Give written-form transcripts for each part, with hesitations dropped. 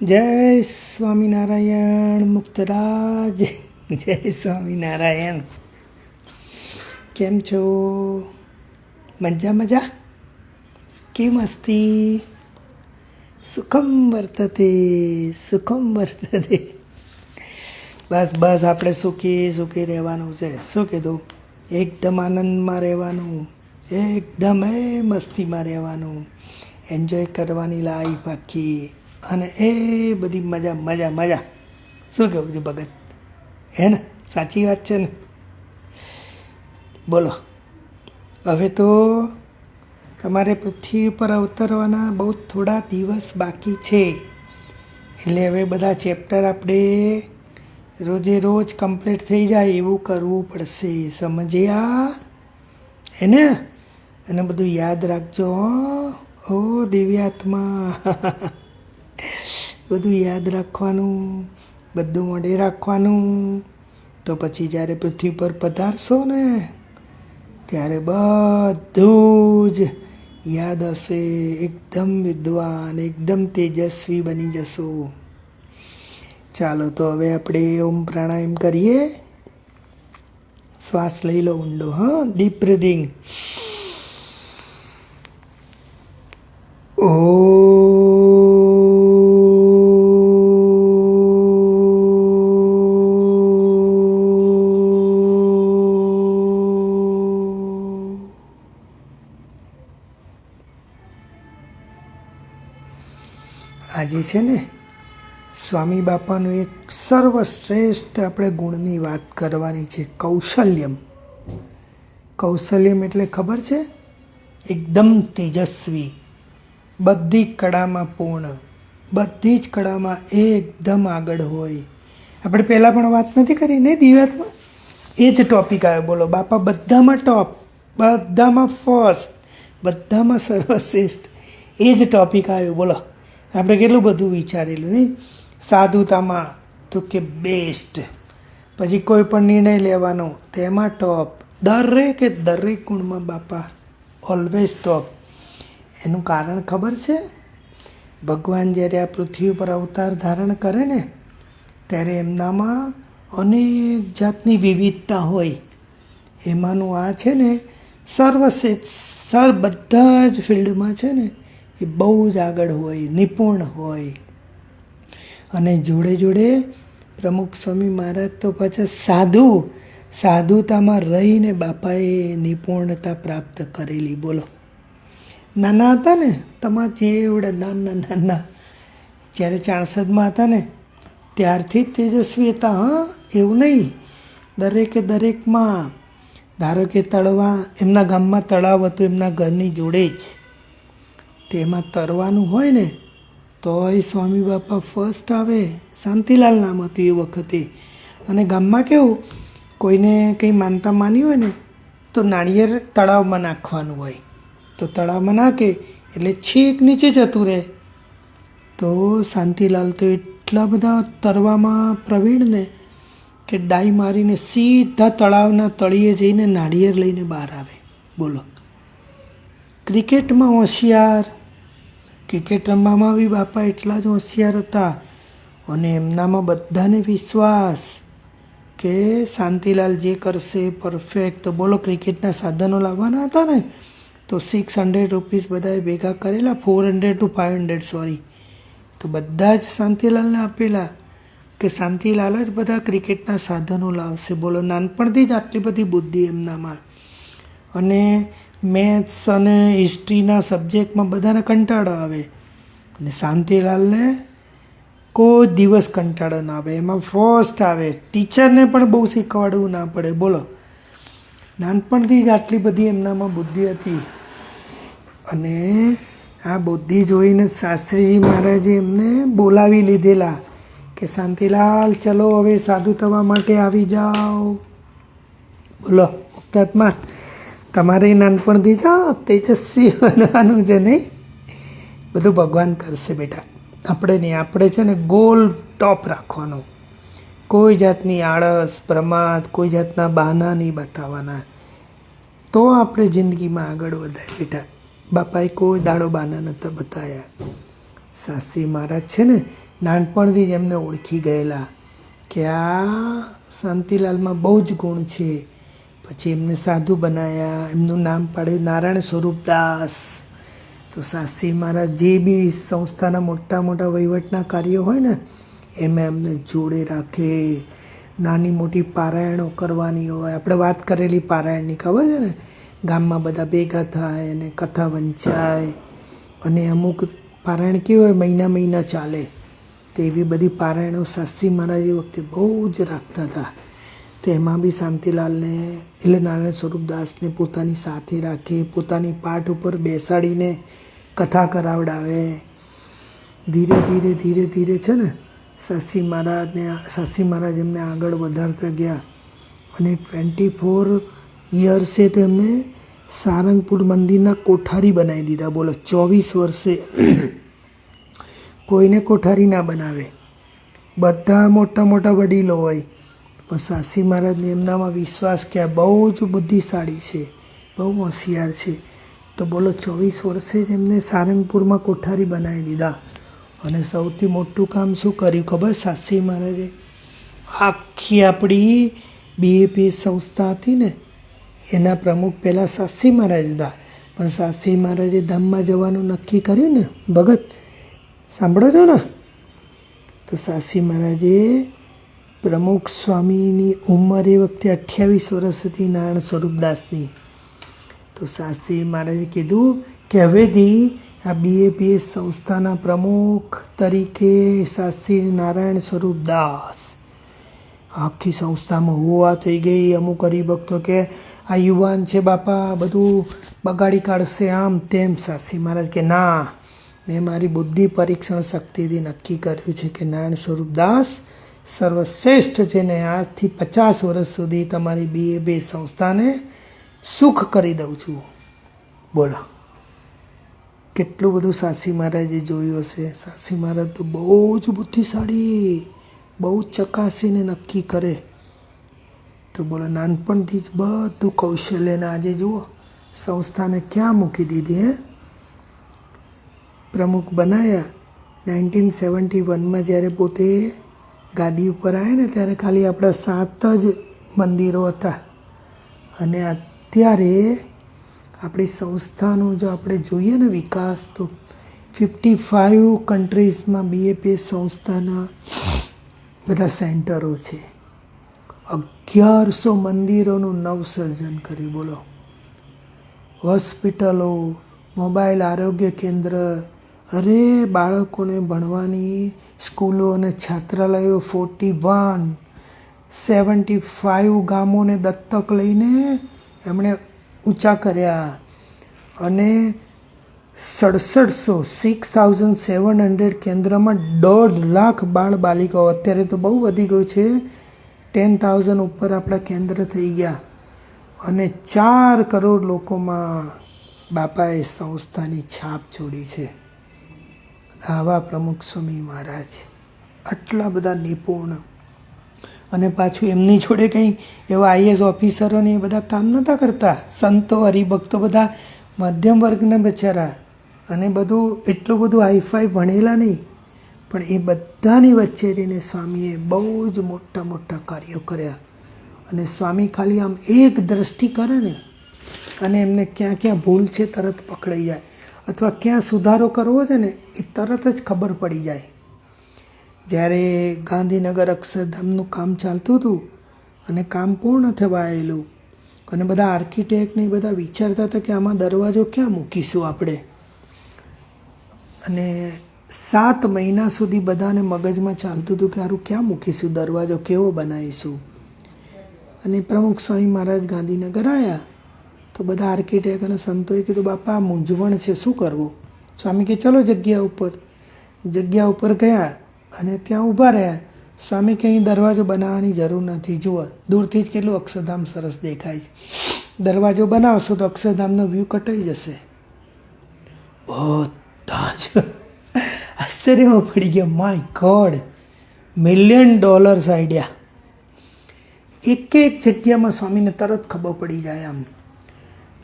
જય સ્વામિનારાયણ મુક્તરાજ. જય સ્વામિનારાયણ. કેમ છો? મજા મજા? કેમ અસ્તિ? સુખમ વર્તતે સુખમ વર્તતે. બસ બસ આપણે સુખી સુખી રહેવાનું છે. શું કીધું? એકદમ આનંદમાં રહેવાનું, એકદમ મસ્તીમાં રહેવાનું, એન્જોય કરવાની લાઈફ આખી, અને એ બધી મજા મજા મજા. શું કહેવું છે ભગત? હે ને? સાચી વાત છે ને? બોલો. હવે તો તમારે પૃથ્વી પર અવતરવાના બહુ થોડા દિવસ બાકી છે. એટલે હવે બધા ચેપ્ટર આપણે રોજે રોજ કમ્પ્લીટ થઈ જાય એવું કરવું પડશે. સમજ્યા? હે ને? અને બધું યાદ રાખજો. ઓ દિવ્યાત્મા. બધું યાદ રાખવાનું, બધું મોઢે રાખવાનું. તો પછી જ્યારે પૃથ્વી પર પધારશો ને ત્યારે બધું જ યાદ હશે. એકદમ વિદ્વાન, એકદમ તેજસ્વી બની જશો. ચાલો તો હવે આપણે ઓમ પ્રાણાયામ કરીએ. શ્વાસ લઈ લો ઊંડો. હા, ડીપ બ્રીધિંગ. ઓ આજે છે ને સ્વામી બાપાનું એક સર્વશ્રેષ્ઠ આપણે ગુણની વાત કરવાની છે. કૌશલ્યમ. કૌશલ્યમ એટલે ખબર છે? એકદમ તેજસ્વી, બધી કળામાં પૂર્ણ, બધી જ કળામાં એકદમ આગળ હોય. આપણે પહેલાં પણ વાત નથી કરી ને દિવ્યાત્મા? એ જ ટૉપિક આવ્યો. બોલો, બાપા બધામાં ટોપ, બધામાં ફર્સ્ટ, બધામાં સર્વશ્રેષ્ઠ. એ જ ટૉપિક આવ્યો. બોલો, આપણે કેટલું બધું વિચારેલું નહીં? સાધુતામાં તો કે બેસ્ટ, પછી કોઈ પણ નિર્ણય લેવાનો તેમાં ટોપ, દરેકે દરેક ગુણમાં બાપા ઓલવેઝ ટોપ. એનું કારણ ખબર છે? ભગવાન જ્યારે આ પૃથ્વી ઉપર અવતાર ધારણ કરે ને ત્યારે એમનામાં અનેક જાતની વિવિધતા હોય. એમાંનું આ છે ને સર્વશ્રેષ્ઠ, બધા જ ફિલ્ડમાં છે ને એ બહુ જ આગળ હોય, નિપુણ હોય. અને જોડે જોડે પ્રમુખ સ્વામી મહારાજ તો પાછા સાધુતામાં રહીને બાપાએ નિપુણતા પ્રાપ્ત કરેલી. બોલો, નાના હતા ને તમારા જેવડા નાના નાના, જ્યારે 64માં હતા ને ત્યારથી જ તેજસ્વી હતા. હા, એવું નહીં. દરેકે દરેકમાં. ધારો કે એમના ગામમાં તળાવ હતું, એમના ઘરની જોડે જ. તેમાં તરવાનું હોય ને તો એ સ્વામી બાપા ફર્સ્ટ આવે. શાંતિલાલ નામ હતું એ વખતે. અને ગામમાં કેવું, કોઈને કંઈ માનતા માની હોય ને તો નાળિયેર તળાવમાં નાખવાનું હોય. તો તળાવમાં નાખે એટલે છેક નીચે જતું રહે. તો શાંતિલાલ તો એટલા બધા તરવામાં પ્રવીણ ને કે ડાઈ મારીને સીધા તળાવના તળિયે જઈને નાળિયેર લઈને બહાર આવે. બોલો. ક્રિકેટમાં હોશિયાર, ક્રિકેટ રમવામાં બી બાપા એટલા જ હોશિયાર હતા. અને એમનામાં બધાને વિશ્વાસ કે શાંતિલાલ જે કરશે પરફેક્ટ. તો બોલો, ક્રિકેટના સાધનો લાવવાના હતા ને તો 600 રૂપીસ બધાએ ભેગા કરેલા, 400 to 500 સોરી. તો બધા જ શાંતિલાલને આપેલા કે શાંતિલાલ જ બધા ક્રિકેટના સાધનો લાવશે. બોલો, નાનપણથી જ આટલી બધી બુદ્ધિ એમનામાં. અને મેથ્સ અને હિસ્ટ્રીના સબ્જેક્ટમાં બધાને કંટાળો આવે અને શાંતિલાલને કોઈ દિવસ કંટાળો ના આવે, એમાં ફર્સ્ટ આવે. ટીચરને પણ બહુ શીખવાડવું ના પડે. બોલો, નાનપણથી જ આટલી બધી એમનામાં બુદ્ધિ હતી. અને આ બુદ્ધિ જોઈને શાસ્ત્રીજી મહારાજે એમને બોલાવી લીધેલા કે શાંતિલાલ ચલો હવે સાધુ થવા માટે આવી જાઓ. બોલો મુક્તાત્મા, તમારે નાનપણથી જ તેજસ્વી બનવાનું છે નહીં? બધું ભગવાન કરશે બેટા. આપણે નહીં, આપણે છે ને ગોલ ટોપ રાખવાનો. કોઈ જાતની આળસ, પ્રમાદ, કોઈ જાતના બહાના નહીં બતાવવાના. તો આપણે જિંદગીમાં આગળ વધાય બેટા. બાપાએ કોઈ દાડો બહાના નહોતા બતાવ્યા. શાસ્ત્રી મહારાજ છે ને નાનપણથી જ એમને ઓળખી ગયેલા કે આ શાંતિલાલમાં બહુ જ ગુણ છે. પછી એમને સાધુ બનાવ્યા, એમનું નામ પાડ્યું નારાયણ સ્વરૂપદાસ. તો શાસ્ત્રી મહારાજ જે બી સંસ્થાના મોટા મોટા વહીવટના કાર્યો હોય ને એમાં એમને જોડે રાખે. નાની મોટી પારાયણો કરવાની હોય, આપણે વાત કરેલી પારાયણની ખબર છે ને, ગામમાં બધા ભેગા થાય અને કથા વંચાય. અને અમુક પારાયણ કેવી હોય મહિના ચાલે, તો એવી બધી પારાયણો શાસ્ત્રી મહારાજ એ વખતે બહુ જ રાખતા હતા. તો એમાં બી શાંતિલાલને એટલે નારાયણ સ્વરૂપદાસને પોતાની સાથે રાખે, પોતાની પાઠ ઉપર બેસાડીને કથા કરાવડાવે. ધીરે ધીરે છે ને શાસ્ત્રી મહારાજ એમને આગળ વધારતા ગયા અને 24 યર્સે તેમને સારંગપુર મંદિરના કોઠારી બનાવી દીધા. બોલો, 24 વર્ષે કોઈને કોઠારી ના બનાવે, બધા મોટા વડીલો હોય, પણ શાસ્ત્રી મહારાજને એમનામાં વિશ્વાસ કે આ બહુ જ બુદ્ધિશાળી છે, બહુ હોશિયાર છે. તો બોલો 24 વર્ષે જ એમને સારંગપુરમાં કોઠારી બનાવી દીધા. અને સૌથી મોટું કામ શું કર્યું ખબર શાસ્ત્રી મહારાજે? આખી આપણી BAPS સંસ્થા હતી ને એના પ્રમુખ પહેલાં શાસ્ત્રી મહારાજ હતા, પણ શાસ્ત્રી મહારાજે ધામમાં જવાનું નક્કી કર્યું ને. ભગત સાંભળો છો ને? તો શાસ્ત્રી મહારાજે પ્રમુખ સ્વામીની ઉંમર એ વખતે 28 વર્ષ હતી નારાયણ સ્વરૂપદાસની. તો શાસ્ત્રી મહારાજે કીધું કે હવેથી આ BAPS સંસ્થાના પ્રમુખ તરીકે શાસ્ત્રી નારાયણ સ્વરૂપદાસ. આખી સંસ્થામાં હોવા થઈ ગઈ. અમુક હરિભક્તો કે આ યુવાન છે બાપા, બધું બગાડી કાઢશે, આમ તેમ. શાસ્ત્રી મહારાજ કે ના, મેં મારી બુદ્ધિ પરીક્ષણ શક્તિથી નક્કી કર્યું છે કે નારાયણ સ્વરૂપદાસ સર્વશ્રેષ્ઠ છે ને આજથી 50 વર્ષ સુધી તમારી BAPS સંસ્થાને સુખ કરી દઉં છું. બોલો, કેટલું બધું શાસ્ત્રી મહારાજે જોયું હશે. શાસ્ત્રી મહારાજ તો બહુ જ બુદ્ધિશાળી, બહુ જ ચકાસીને નક્કી કરે. તો બોલો, નાનપણથી જ બધું કૌશલ્યને આજે જુઓ સંસ્થાને ક્યાં મૂકી દીધી. પ્રમુખ બનાવ્યા 1971માં જ્યારે પોતે ગાદી ઉપર આવ્યા ને ત્યારે ખાલી આપણા 7 જ મંદિરો હતા. અને અત્યારે આપણી સંસ્થાનો જો આપણે જોઈએ ને વિકાસ, તો 55 કન્ટ્રીઝમાં BAPS સંસ્થાના બધા સેન્ટરો છે. 1100 મંદિરોનું નવસર્જન કર્યું. બોલો, હોસ્પિટલો, મોબાઈલ આરોગ્ય કેન્દ્ર, અરે બાળકોને ભણવાની સ્કૂલો અને છાત્રાલયો 75 ગામોને દત્તક લઈને એમણે ઊંચા કર્યા. અને 6,700 કેન્દ્રમાં 1.5 લાખ બાળ બાલિકાઓ, અત્યારે તો બહુ વધી ગયું છે, 10,000 ઉપર આપણા કેન્દ્ર થઈ ગયા. અને 4 કરોડ લોકોમાં બાપાએ સંસ્થાની છાપ છોડી છે. આવા પ્રમુખ સ્વામી મહારાજ, આટલા બધા નિપુણ. અને પાછું એમની જોડે કંઈ એવા IAS ઓફિસરોને એ બધા કામ નહોતા કરતા. સંતો હરિભક્તો બધા મધ્યમ વર્ગના બચારા, અને બધું એટલું બધું હાઈફાઈ ભણેલા નહીં, પણ એ બધાની વચ્ચે રહીને સ્વામીએ બહુ જ મોટા કાર્યો કર્યા. અને સ્વામી ખાલી આમ એક દ્રષ્ટિ કરે ને, અને એમને ક્યાં ભૂલ છે તરત પકડાઈ જાય, અથવા ક્યાં સુધારો કરવો છે ને એ તરત જ ખબર પડી જાય. જ્યારે ગાંધીનગર અક્ષરધામનું કામ ચાલતું હતું અને કામ પૂર્ણ થવા આવેલું, અને બધા આર્કિટેક્ટને બધા વિચારતા હતા કે આમાં દરવાજો ક્યાં મૂકીશું આપણે. અને 7 મહિના સુધી બધાને મગજમાં ચાલતું હતું કે સારું ક્યાં મૂકીશું, દરવાજો કેવો બનાવીશું. અને પ્રમુખ સ્વામી મહારાજ ગાંધીનગર આવ્યા તો બધા આર્કિટેક્ટ અને સંતોએ કીધું બાપા મૂંઝવણ છે, શું કરવું? સ્વામી કે ચલો જગ્યા ઉપર ગયા અને ત્યાં ઊભા રહ્યા. સ્વામી કે અહીં દરવાજો બનાવવાની જરૂર નથી, જુઓ દૂરથી જ કેટલું અક્ષરધામ સરસ દેખાય છે, દરવાજો બનાવશો તો અક્ષરધામનો વ્યૂ કટાઈ જશે. બધા જ આશ્ચર્યમાં પડી ગયા. My God, $1 million idea. એક જગ્યામાં સ્વામીને તરત ખબર પડી જાય. આમ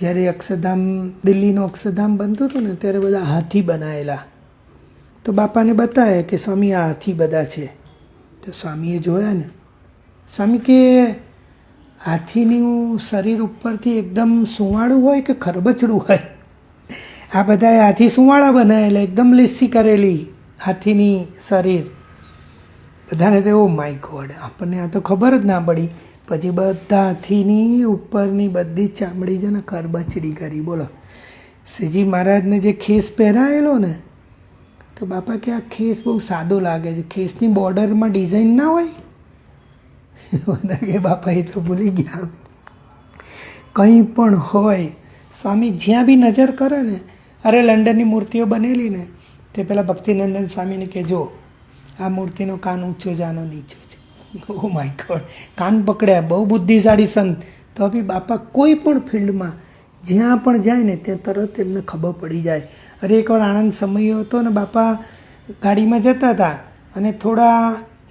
જ્યારે અક્ષરધામ, દિલ્હીનું અક્ષરધામ બનતું હતું ને ત્યારે બધા હાથી બનાવેલા, તો બાપાને બતાવે કે સ્વામી આ હાથી બધા છે. તો સ્વામીએ જોયા ને, સ્વામી કે હાથીનું શરીર ઉપરથી એકદમ સુંવાળું હોય કે ખરબચડું હોય? આ બધાએ હાથી સુંવાળા બનાવેલા, એકદમ લીસી કરેલી હાથીની શરીર. બધાને તો ઓ માય ગોડ, આપણને આ તો ખબર જ ના પડી. પછી બધા હાથીની ઉપરની બધી ચામડી છે ને ખરબચડી કરી. બોલો, શ્રીજી મહારાજને જે ખેસ પહેરાયેલો ને, તો બાપા કે આ ખેસ બહુ સાદો લાગે છે, ખેસની બોર્ડરમાં ડિઝાઇન ના હોય? બધા કે બાપા એ તો ભૂલી ગયા. કંઈ પણ હોય, સ્વામી જ્યાં બી નજર કરે ને, અરે લંડનની મૂર્તિઓ બનેલી ને, તે પેલા ભક્તિનંદન સ્વામીને કે જો આ મૂર્તિનો કાન ઊંચો છે, આનો નીચો છે. ઓ માય ગોડ, કાન પકડ્યા. બહુ બુદ્ધિશાળી સંત. તો બી બાપા કોઈ પણ ફિલ્ડમાં જ્યાં પણ જાય ને ત્યાં તરત એમને ખબર પડી જાય. અરે એકવાર આણંદ સમયો હતો ને, બાપા ગાડીમાં જતા હતા અને થોડા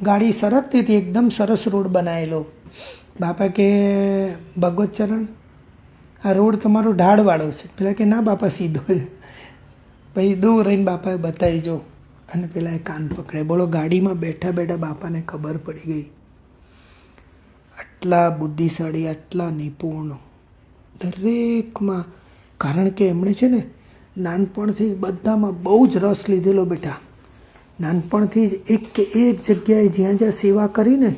ગાડી સરકતી હતી, એકદમ સરસ રોડ બનાવેલો. બાપા કે ભગવત ચરણ, આ રોડ તમારો ઢાળવાળો છે. પેલા કે ના બાપા સીધો છે. પછી દૂર રહીને બાપાએ બતાવી જો, અને પેલા એ કાન પકડે. બોલો, ગાડીમાં બેઠા બેઠા બાપાને ખબર પડી ગઈ. આટલા બુદ્ધિશાળી, આટલા નિપુણ દરેકમાં. કારણ કે એમણે છે ને નાનપણથી બધામાં બહુ જ રસ લીધેલો બેટા. નાનપણથી જ એક કે એક જગ્યાએ જ્યાં જ્યાં સેવા કરીને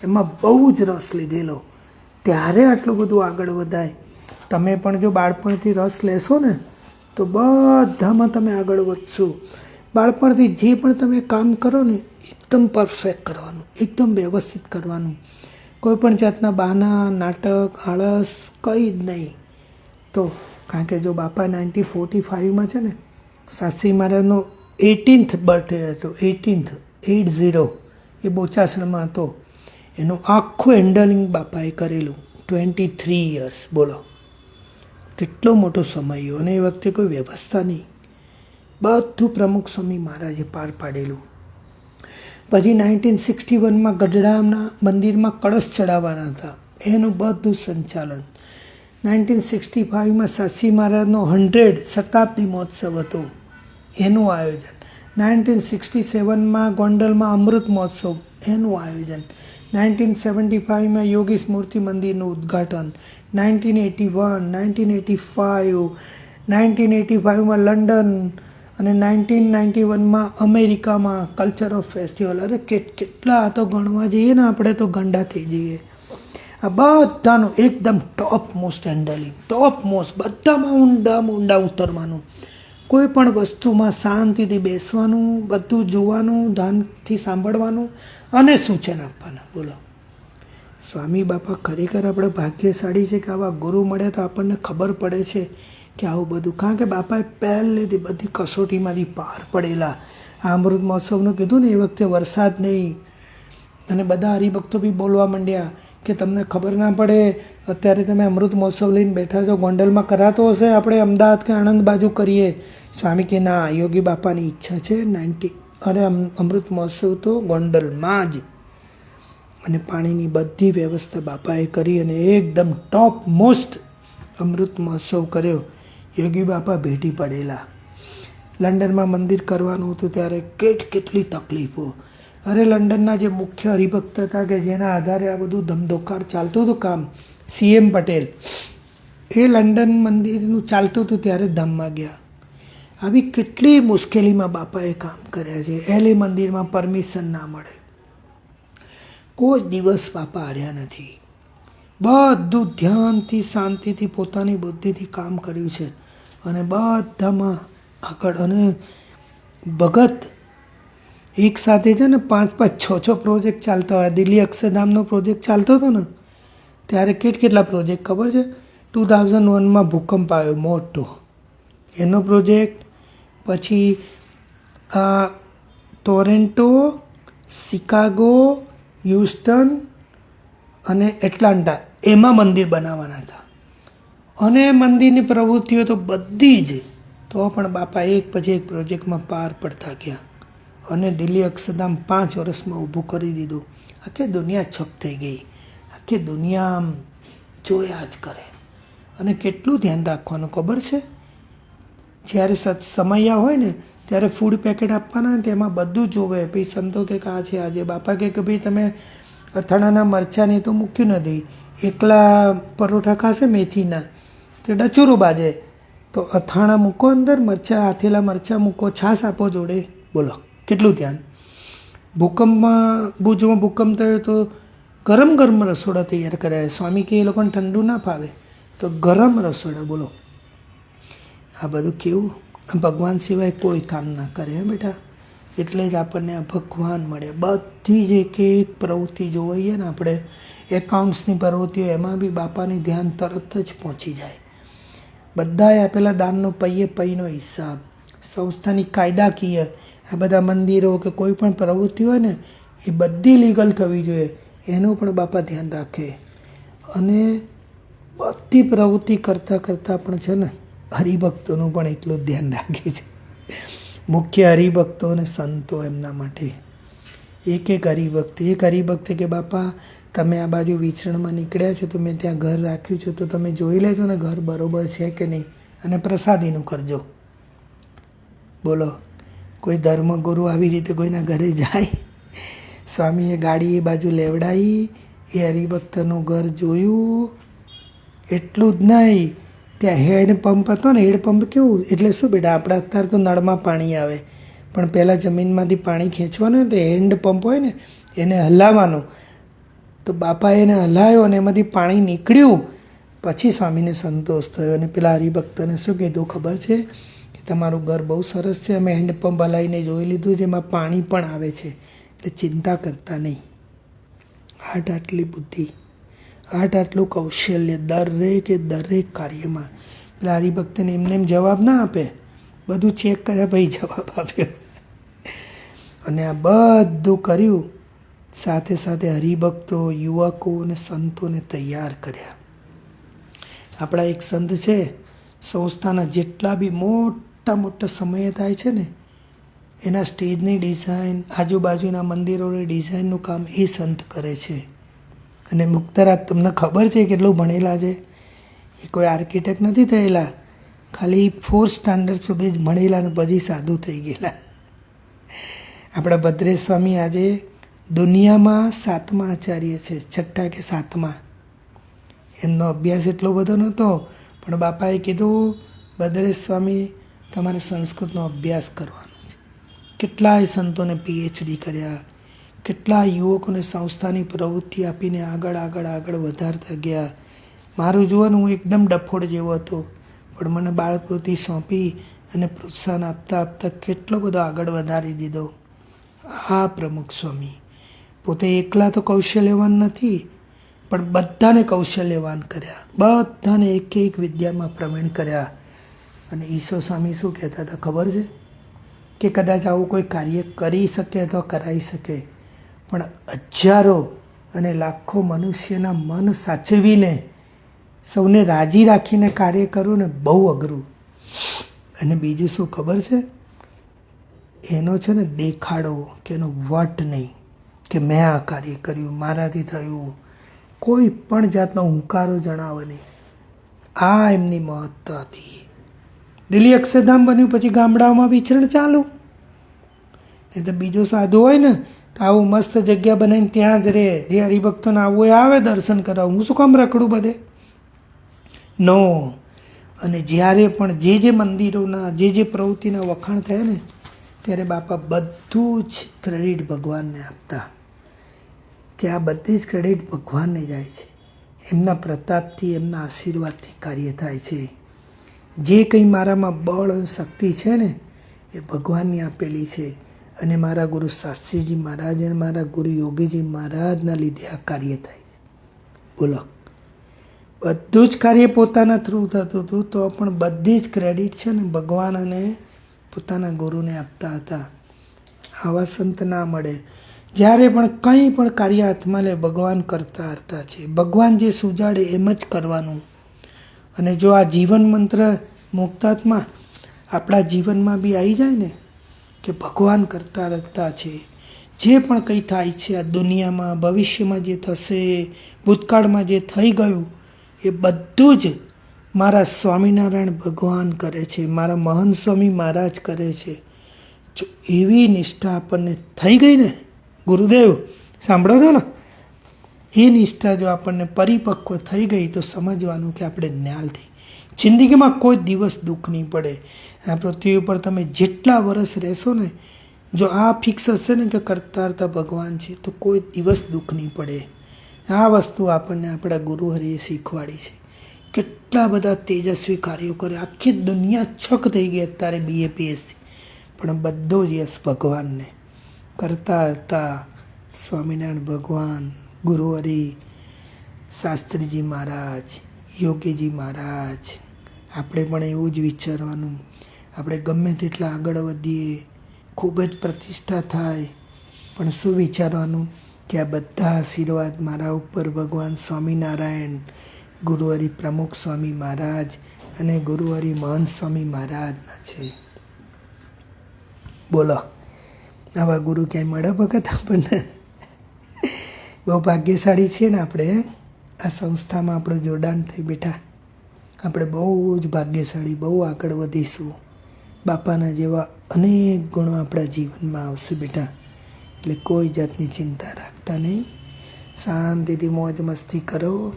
એમાં બહુ જ રસ લીધેલો. ત્યારે આટલું બધું આગળ વધાય. તમે પણ જો બાળપણથી રસ લેશો ને તો બધામાં તમે આગળ વધશો. બાળપણથી જે પણ તમે કામ કરો ને એકદમ પરફેક્ટ કરવાનું, એકદમ વ્યવસ્થિત કરવાનું. કોઈ પણ જાતના બહાના, નાટક, આળસ કંઈ જ નહીં. તો કારણ કે જો બાપા 1945માં છે ને, શાસ્ત્રી મહારાજનો 18th બર્થડે હતો. 80 એ બોચાસણમાં હતો. એનું આખું હેન્ડલિંગ બાપાએ કરેલું 23 years. બોલો કેટલો મોટો સમય. અને એ વખતે કોઈ વ્યવસ્થા નહીં, બધું પ્રમુખ સ્વામી મહારાજે પાર પાડેલું. પછી 1961માં ગઢડાના મંદિરમાં કળશ ચડાવવાના હતા, એનું બધું સંચાલન. 1965માં શાસ્ત્રી મહારાજનો 100 શતાબ્દી મહોત્સવ હતો, એનું આયોજન. 1967માં ગોંડલમાં અમૃત મહોત્સવ, એનું આયોજન. 1975માં યોગી સ્મૃતિ મંદિરનું ઉદ્ઘાટન. 1985માં લંડન, અને 1991માં અમેરિકામાં કલ્ચર ઓફ ફેસ્ટિવલ. અરે કેટલા તો ગણવા જઈએ ને આપણે તો ગંડા થઈ જઈએ. આ બધાનું એકદમ top most handling, top most. બધામાં ઊંડા ઉતરવાનું, કોઈ પણ વસ્તુમાં શાંતિથી બેસવાનું, બધું જોવાનું, ધ્યાનથી સાંભળવાનું અને સૂચન આપવાના. બોલો, સ્વામી બાપા ખરેખર આપણે ભાગ્યશાળી છે કે આવા ગુરુ મળ્યા તો આપણને ખબર પડે છે કે આવું બધું. કારણ કે બાપાએ પહેલેથી બધી કસોટીમાંથી પાર પડેલા. આ અમૃત મહોત્સવનું કીધું ને, એ વખતે વરસાદ નહીં, અને બધા હરિભક્તો બી બોલવા માંડ્યા કે તમને ખબર ના પડે, અત્યારે તમે અમૃત મહોત્સવ લઈને બેઠા છો, ગોંડલમાં કરાતો હશે, આપણે અમદાવાદ કે આણંદ બાજુ કરીએ. સ્વામી કે ના, યોગી બાપાની ઈચ્છા છે અમૃત મહોત્સવ તો ગોંડલમાં જ. અને પાણીની બધી વ્યવસ્થા બાપાએ કરી અને એકદમ ટોપ મોસ્ટ અમૃત મહોત્સવ કર્યો. યોગી બાપા ભેટી પડેલા. લંડનમાં મંદિર કરવાનું હતું ત્યારે કેટલી તકલીફો. અરે લંડનના જે મુખ્ય હરિભક્ત હતા કે જેના આધારે આ બધું ધમધોકાર ચાલતું હતું કામ, CM પટેલ, એ લંડન મંદિરનું ચાલતું હતું ત્યારે ધામમાં ગયા. આવી કેટલી મુશ્કેલીમાં બાપાએ કામ કર્યા છે. LA મંદિરમાં પરમિશન ના મળે, કોઈ દિવસ બાપા હાર્યા નથી. બધું ધ્યાનથી, શાંતિથી, પોતાની બુદ્ધિથી કામ કર્યું છે અને બધામાં આગળ. અને ભગત એક સાથે છે ને 5-5, 6 પ્રોજેક્ટ ચાલતા હોય. દિલ્હી અક્ષરધામનો પ્રોજેક્ટ ચાલતો હતો ને ત્યારે કેટલા પ્રોજેક્ટ ખબર છે? 2001માં ભૂકંપ આવ્યો મોટો, એનો પ્રોજેક્ટ. પછી ટોરેન્ટો, શિકાગો, હ્યુસ્ટન અને એટલાન્ટા, એમાં મંદિર બનાવવાના હતા. અને મંદિરની પ્રવૃત્તિઓ તો બધી જ. તો પણ બાપા એક પછી એક પ્રોજેક્ટમાં પાર પડતા ગયા અને દિલ્હી અક્ષરધામ 5 વર્ષમાં ઊભું કરી દીધું. આખી દુનિયા છપ થઈ ગઈ. આખી દુનિયા આમ જોયા જ કરે. અને કેટલું ધ્યાન રાખવાનું ખબર છે? જ્યારે સમયા હોય ને ત્યારે ફૂડ પેકેટ આપવાના ને તેમાં બધું જોવે. પછી સંતો કે આ છે આજે, બાપા કે ભાઈ તમે અથાણાના મરચાંની તો મૂક્યું નથી, એકલા પરોઠા ખાશે મેથીના તો ડચુરો બાજે, તો અથાણા મૂકો અંદર, મરચાં આથેલા મરચાં મૂકો, છાશ આપો જોડે. બોલો કેટલું ધ્યાન. ભૂકંપમાં ભુજમાં ભૂકંપ થયો તો ગરમ ગરમ રસોડા તૈયાર કર્યા. સ્વામી કે એ લોકોને ઠંડુ ના ફાવે તો ગરમ રસોડા. બોલો આ બધું કેવું. ભગવાન સિવાય કોઈ કામ ના કરે હે બેટા. એટલે જ આપણને આ ભગવાન મળે. બધી જ એક એક પ્રવૃત્તિ જોઈએ ને આપણે, એકાઉન્ટ્સની પ્રવૃત્તિઓ, એમાં બી બાપાની ધ્યાન તરત જ પહોંચી જાય. બધાએ આપેલા દાનનો પૈયે પૈનો હિસાબ, સંસ્થાની કાયદાકીય, આ બધા મંદિરો કે કોઈ પણ પ્રવૃત્તિ હોય ને એ બધી લીગલ થવી જોઈએ, એનું પણ બાપા ધ્યાન રાખે. અને બધી પ્રવૃત્તિ કરતાં કરતાં પણ છે ને હરિભક્તોનું પણ એટલું જ ધ્યાન રાખે છે. મુખ્ય હરિભક્તો અને સંતો, એમના માટે એક હરિભક્ત કે બાપા તમે આ બાજુ વિચરણમાં નીકળ્યા છો તો મેં ત્યાં ઘર રાખ્યું છે, તો તમે જોઈ લેજો ને ઘર બરોબર છે કે નહીં, અને પ્રસાદીનું કરજો. બોલો કોઈ ધર્મગુરુ આવી રીતે કોઈના ઘરે જાય? સ્વામીએ ગાડી એ બાજુ લેવડાવી, એ હરિભક્તનું ઘર જોયું. એટલું જ નહીં, ત્યાં હેન્ડપંપ હતો ને, હેન્ડપંપ કેવું એટલે શું બેટા, આપણા અત્યારે તો નળમાં પાણી આવે, પણ પહેલાં જમીનમાંથી પાણી ખેંચવાનું હોય તો હેન્ડપંપ હોય ને એને હલાવવાનો. તો બાપાએ એને હલાવ્યો અને એમાંથી પાણી નીકળ્યું. પછી સ્વામીને સંતોષ થયો અને પેલા હરિભક્તને શું કીધું ખબર છે કે તમારું ઘર બહુ સરસ છે, અમે હેન્ડપંપ હલાવીને જોઈ લીધું છે, એમાં પાણી પણ આવે છે, એટલે ચિંતા કરતા નહીં. આટલી બુદ્ધિ, આટલું કૌશલ્ય દરેક કાર્યમાં. પેલા હરિભક્તને એમને એમ જવાબ ના આપે, બધું ચેક કર્યા પછી જવાબ આપ્યો. અને આ બધું કર્યું, સાથે સાથે હરિભક્તો, યુવકો અને સંતોને તૈયાર કર્યા. આપણા એક સંત છે, સંસ્થાના જેટલા બી મોટા સમય થાય છે ને, એના સ્ટેજની ડિઝાઇન, આજુબાજુના મંદિરોની ડિઝાઇનનું કામ એ સંત કરે છે. અને મુક્તરાજ તમને ખબર છે કેટલું ભણેલા છે? એ કોઈ આર્કિટેક્ટ નથી થયેલા, ખાલી 4th સ્ટાન્ડર્ડ સુધી જ ભણેલા ને પછી સાધુ થઈ ગયેલા. આપણા ભદ્રેશ સ્વામી આજે દુનિયામાં 7મા આચાર્ય છે, 6ઠ્ઠા કે 7મા. એમનો અભ્યાસ એટલો બધો નહોતો, પણ બાપાએ કીધું ભદ્રેશ સ્વામી તમારે સંસ્કૃતનો અભ્યાસ કરવાનો છે. કેટલાય સંતોને PhD કર્યા, કેટલા યુવકોને સંસ્થાની પ્રવૃત્તિ આપીને આગળ વધારતા ગયા. મારું જોવાનું, હું એકદમ ડફોડ જેવો હતો, પણ મને બાળપૃતિ સોંપી અને પ્રોત્સાહન આપતા કેટલો બધો આગળ વધારી દીધો. હા પ્રમુખ સ્વામી પોતે એકલા તો કૌશલ્યવાન નથી, પણ બધાને કૌશલ્યવાન કર્યા, બધાને એક વિદ્યામાં પ્રવીણ કર્યા. અને ઈસો સ્વામી શું કહેતા હતા ખબર છે? કે કદાચ આવું કોઈ કાર્ય કરી શકે તો કરાવી શકે, પણ હજારો અને લાખો મનુષ્યના મન સાચવીને સૌને રાજી રાખીને કાર્ય કરવું ને બહુ અઘરું. અને બીજું શું ખબર છે? એનો છે ને દેખાડો કે એનો વટ નહીં કે મેં આ કાર્ય કર્યું, મારાથી થયું, કોઈ પણ જાતનો હુંકારો જણાવે નહીં. આ એમની મહત્તા હતી. દિલ્હી અક્ષરધામ બન્યું પછી ગામડાઓમાં વિચરણ ચાલુ. નહીં તો બીજો સાધુ હોય ને તો આવું મસ્ત જગ્યા બનાવીને ત્યાં જ રહે, જે હરિભક્તોને આવવું હોય આવે દર્શન કરાવું, હું શું કામ રખડું બધે? નો. અને જ્યારે પણ જે મંદિરોના જે પ્રવૃત્તિના વખાણ થયા ને, ત્યારે બાપા બધું જ ક્રેડિટ ભગવાનને આપતા, કે આ બધી જ ક્રેડિટ ભગવાનને જાય છે. એમના પ્રતાપથી, એમના આશીર્વાદથી કાર્ય થાય છે. જે કંઈ મારામાં બળ અને શક્તિ છે ને એ ભગવાનની આપેલી છે. અને મારા ગુરુ શાસ્ત્રીજી મહારાજ અને મારા ગુરુ યોગીજી મહારાજના લીધે આ કાર્ય થાય છે. બોલો, બધું જ કાર્ય પોતાના થ્રુ થતું હતું, તો પણ બધી જ ક્રેડિટ છે ને ભગવાન અને પોતાના ગુરુને આપતા હતા. આવા સંત ના મળે. જ્યારે પણ કંઈ પણ કાર્ય હાથમાં લે ભગવાન કરતા છે. ભગવાન જે સુજાડે એમ જ કરવાનું. અને જો આ જીવન મંત્ર મુક્તાત્મા આપણા જીવનમાં બી આવી જાય ને, કે ભગવાન કરતા છે, જે પણ કંઈ થાય છે આ દુનિયામાં, ભવિષ્યમાં જે થશે, ભૂતકાળમાં જે થઈ ગયું, એ બધું જ મારા સ્વામિનારાયણ ભગવાન કરે છે, મારા મહંત સ્વામી મહારાજ કરે છે. જો એવી નિષ્ઠા આપણને થઈ ગઈ ને, ગુરુદેવ સાંભળો છો ને, એ નિષ્ઠા જો આપણને પરિપક્વ થઈ ગઈ તો સમજવાનું કે આપણે જ્ઞાન થઈ. જિંદગીમાં કોઈ દિવસ દુઃખ નહીં પડે. આ પૃથ્વી ઉપર તમે જેટલા વર્ષ રહેશો ને, જો આ ફિક્સ હશે ને કે કરતા કરતા ભગવાન છે, તો કોઈ દિવસ દુઃખ નહીં પડે. આ વસ્તુ આપણને આપણા ગુરુહરિએ શીખવાડી છે. કેટલા બધા તેજસ્વી કાર્યો કરે, આખી દુનિયા છક થઈ ગઈ અત્યારે BAPSથી, પણ બધો જ યશ ભગવાનને. કરતા હતા સ્વામિનારાયણ ભગવાન, ગુરુહરિ, શાસ્ત્રીજી મહારાજ, યોગીજી મહારાજ. આપણે પણ એવું જ વિચારવાનું. આપણે ગમે તેટલા આગળ વધીએ, ખૂબ જ પ્રતિષ્ઠા થાય, પણ શું વિચારવાનું કે આ બધા આશીર્વાદ મારા ઉપર ભગવાન સ્વામિનારાયણ, ગુરુહરિ પ્રમુખ સ્વામી મહારાજ અને ગુરુહરિ મહંત સ્વામી મહારાજના છે. બોલો, આવા ગુરુ ક્યાંય મળે ભગત આપણને? બહુ ભાગ્યશાળી છીએ ને આપણે, આ સંસ્થામાં આપણું જોડાણ થઈ. બેટા આપણે બહુ જ ભાગ્યશાળી, બહુ આગળ વધીશું. બાપાના જેવા અનેક ગુણો આપણા જીવનમાં આવશે બેટા. એટલે કોઈ જાતની ચિંતા રાખતા નહીં, શાંતિથી મોજ મસ્તી કરો,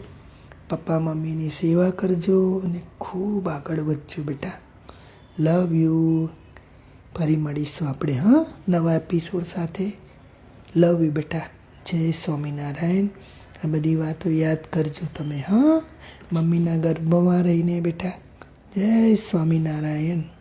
પપ્પા મમ્મીની સેવા કરજો અને ખૂબ આગળ વધજો બેટા. Love you. ફરી મળીશું આપણે, હા, નવા એપિસોડ સાથે. લવ યુ બેટા. જય સ્વામિનારાયણ. આ બધી વાતો યાદ કરજો તમે, હા, મમ્મીના ગર્ભમાં રહીને બેટા. જય સ્વામિનારાયણ.